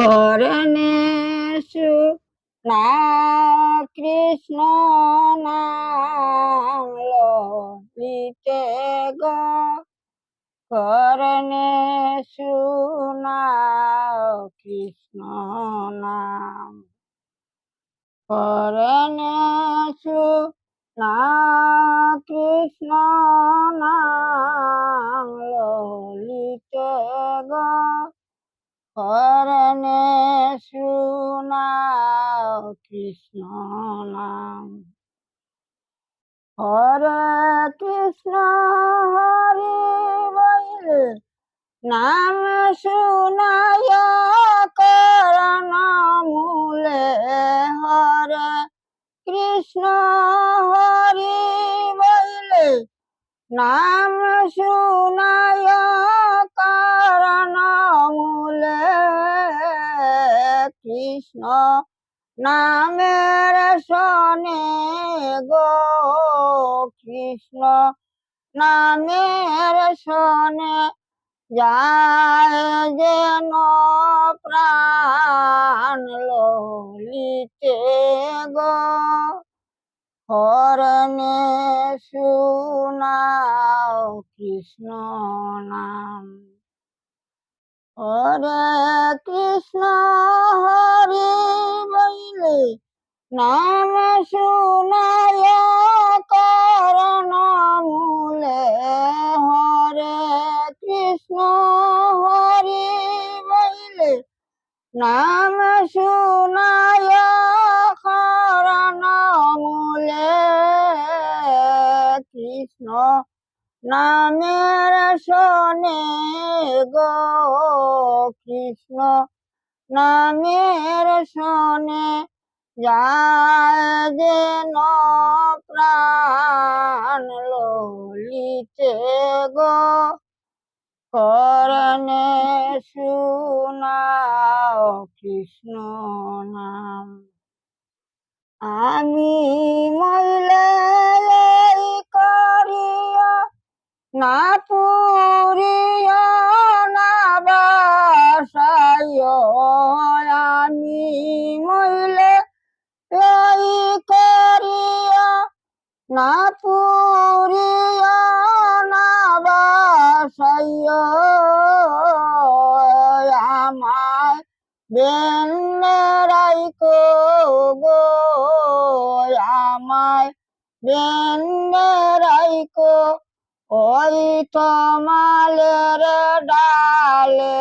হরণেশু না কৃষ্ণ নাম ললিতে গো হরণেশু না কৃষ্ণ নাম হরণেশু না কৃষ্ণ নাম ললিতে গো হরণেশু না কৃষ্ণ নাম হরে কৃষ্ণ হরি বৈলে নাম শুনায় করণ মূলে হরে কৃষ্ণ হরি বৈলে নাম শুনায় করণ মূলে কৃষ্ণ নামের শোনে গো কৃষ্ণ নামের শোনে যায় যেন প্রাণ ললিতে গো হরণেশু নাও কৃষ্ণ নাম হরে কৃষ্ণ হরি বৈলে নাম শুনায় করণ মূলে হরে কৃষ্ণ হরি বৈলে নাম শুনায় করণ মূলে কৃষ্ণ নামের শোনে গো কৃষ্ণ নামের শোনে যায় যেন প্রাণ ললিতে গো হরণেশু নাও কৃষ্ণ নাম আমি মইলে এই করিয়া না পুরিয়া না বাসায় আমি মইলে এই করিয়া না পুরিয়া না বাসায় আমায় বেন্নে রাইকো গো আমায় বেন্নে রাইকো ওই তমালের ডালে